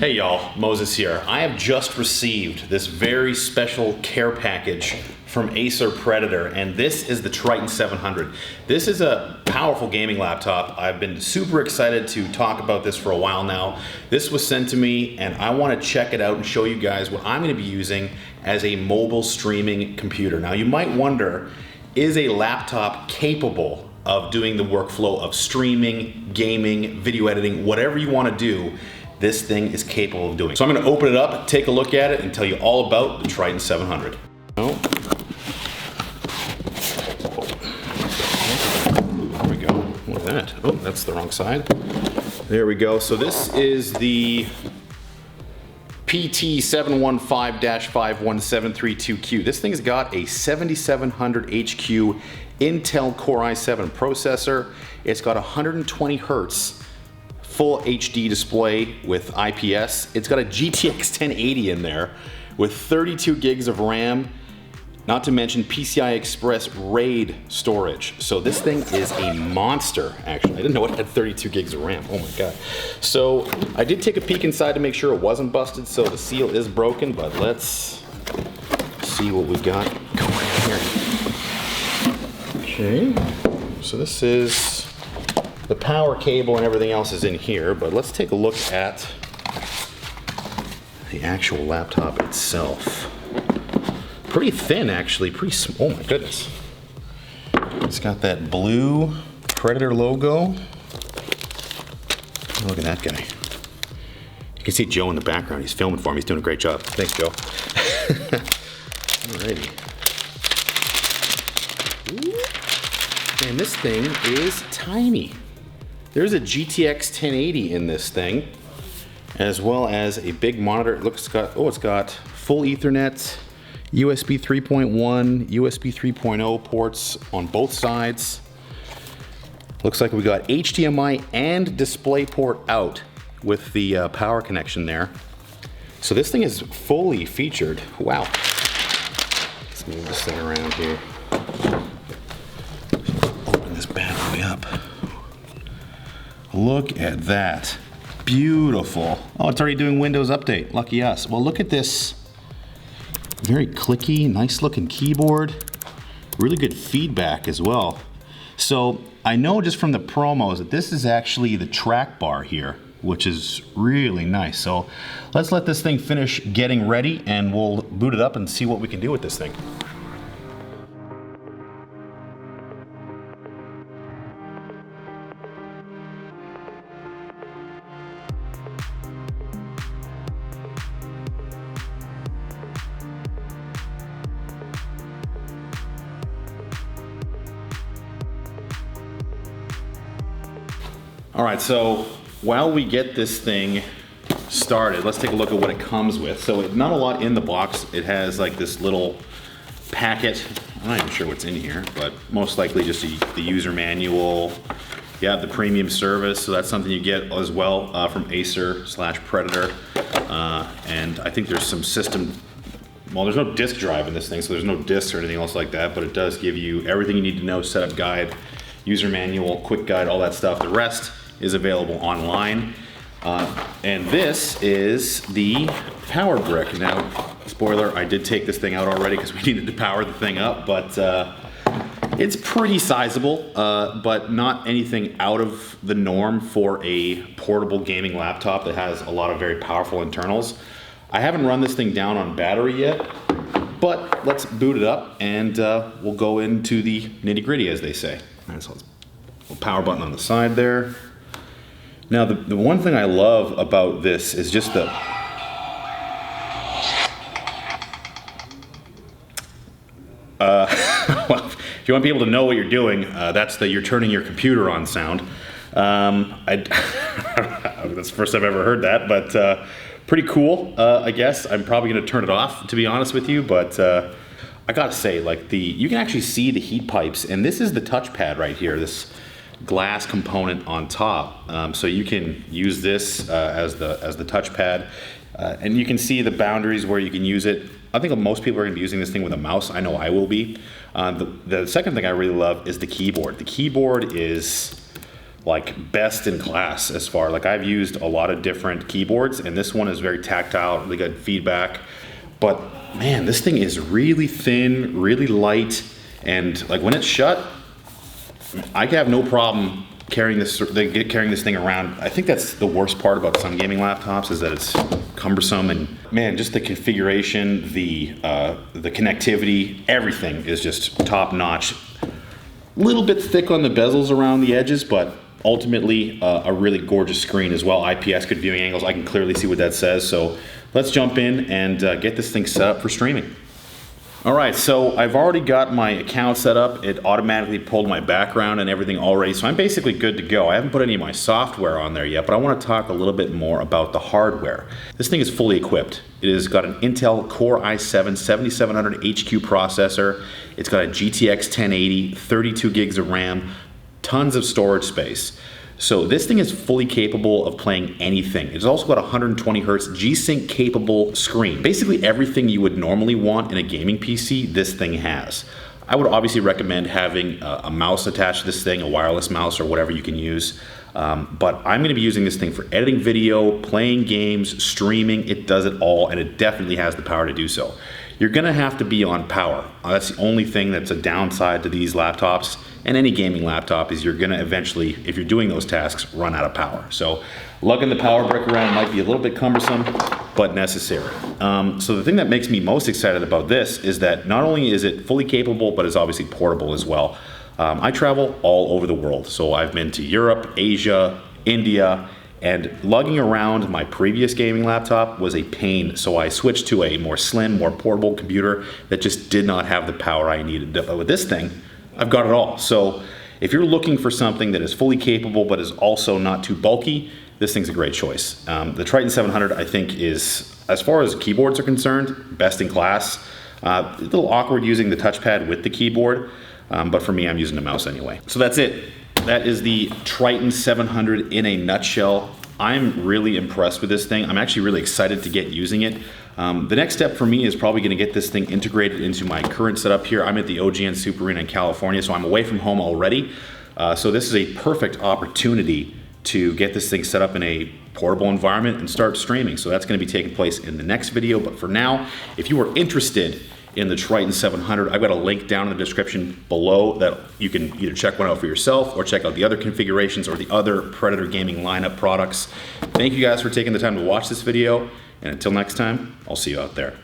Hey y'all, Moses here. I have just received this very special care package from Acer Predator, and this is the Triton 700. This is a powerful gaming laptop. I've been super excited to talk about this for a while now. This was sent to me and I want to check it out and show you guys what I'm going to be using as a mobile streaming computer. Now you might wonder, is a laptop capable of doing the workflow of streaming, gaming, video editing, whatever you want to do? This thing is capable of doing. So I'm going to open it up, take a look at it, and tell you all about the Triton 700. Oh. There we go. What is that? Oh, that's the wrong side. There we go. So this is the PT715-51732Q. This thing's got a 7700HQ Intel Core i7 processor. It's got 120 Hertz full HD display with IPS. It's got a GTX 1080 in there with 32 gigs of RAM, not to mention PCI Express RAID storage. So this thing is a monster, actually. I didn't know it had 32 gigs of RAM, oh my God. So I did take a peek inside to make sure it wasn't busted, so the seal is broken, but let's see what we got going here. Okay, so this is the power cable and everything else is in here, but let's take a look at the actual laptop itself. Pretty thin, actually, pretty small. Oh my goodness. It's got that blue Predator logo. Look at that guy. You can see Joe in the background. He's filming for me. He's doing a great job. Thanks, Joe. Alrighty. And this thing is tiny. There's a GTX 1080 in this thing, as well as a big monitor. It's got full Ethernet, USB 3.1, USB 3.0 ports on both sides. Looks like we got HDMI and DisplayPort out with the power connection there. So this thing is fully featured. Wow. Let's move this thing around here. Open this bad boy up. Look at that. Beautiful. Oh, it's already doing Windows Update. Lucky us. Well, look at this. Very clicky, nice looking keyboard. Really good feedback as well. So I know just from the promos that this is actually the track bar here, which is really nice. So let's let this thing finish getting ready and we'll boot it up and see what we can do with this thing. All right, so while we get this thing started, let's take a look at what it comes with. So not a lot in the box. It has like this little packet. I'm not even sure what's in here, but most likely just the user manual. You have the premium service, so that's something you get as well from Acer/Predator. And I think there's some system, well, there's no disk drive in this thing, so there's no disks or anything else like that, but it does give you everything you need to know, setup guide, user manual, quick guide, all that stuff. The rest is available online. And this is the power brick. Now, spoiler, I did take this thing out already because we needed to power the thing up, but it's pretty sizable, but not anything out of the norm for a portable gaming laptop that has a lot of very powerful internals. I haven't run this thing down on battery yet, but let's boot it up and we'll go into the nitty-gritty, as they say. All right, so let's power button on the side there. Now, the one thing I love about this is just the well, if you want people to know what you're doing, that's the you're turning your computer on sound. That's the first I've ever heard that, but pretty cool, I guess. I'm probably going to turn it off, to be honest with you, but I gotta say, like you can actually see the heat pipes, and this is the touchpad right here, this glass component on top. So you can use this as the touchpad, and you can see the boundaries where you can use it. I think most people are going to be using this thing with a mouse. I know I will be. The second thing I really love is the keyboard. The keyboard is like best in class as far, like I've used a lot of different keyboards and this one is very tactile, really good feedback. But man, this thing is really thin, really light, and like when it's shut, I have no problem carrying this thing around. I think that's the worst part about some gaming laptops is that it's cumbersome, and man, just the configuration, the connectivity, everything is just top notch. A little bit thick on the bezels around the edges, but ultimately a really gorgeous screen as well. IPS good viewing angles. I can clearly see what that says. So let's jump in and get this thing set up for streaming. All right, so I've already got my account set up. It automatically pulled my background and everything already, so I'm basically good to go. I haven't put any of my software on there yet, but I want to talk a little bit more about the hardware. This thing is fully equipped. It has got an Intel Core i7 7700 HQ processor. It's got a GTX 1080, 32 gigs of RAM, tons of storage space. So this thing is fully capable of playing anything. It's also got a 120 hertz G-Sync capable screen. Basically everything you would normally want in a gaming PC, this thing has. I would obviously recommend having a mouse attached to this thing, a wireless mouse or whatever you can use. But I'm gonna be using this thing for editing video, playing games, streaming. It does it all, and it definitely has the power to do so. You're gonna have to be on power. That's the only thing that's a downside to these laptops and any gaming laptop is you're gonna eventually, if you're doing those tasks, run out of power. So lugging the power brick around might be a little bit cumbersome, but necessary. So the thing that makes me most excited about this is that not only is it fully capable, but it's obviously portable as well. I travel all over the world. So I've been to Europe, Asia, India, and lugging around my previous gaming laptop was a pain. So I switched to a more slim, more portable computer that just did not have the power I needed. But with this thing, I've got it all. So if you're looking for something that is fully capable but is also not too bulky, this thing's a great choice. The Triton 700 I think is, as far as keyboards are concerned, best in class. A little awkward using the touchpad with the keyboard, but for me I'm using the mouse anyway. So that's it. That is the Triton 700 in a nutshell. I'm really impressed with this thing. I'm actually really excited to get using it. The next step for me is probably gonna get this thing integrated into my current setup here. I'm at the OGN Super Arena in California, so I'm away from home already. So this is a perfect opportunity to get this thing set up in a portable environment and start streaming. So that's gonna be taking place in the next video. But for now, if you are interested in the Triton 700, I've got a link down in the description below that you can either check one out for yourself or check out the other configurations or the other Predator Gaming lineup products. Thank you guys for taking the time to watch this video, and until next time, I'll see you out there.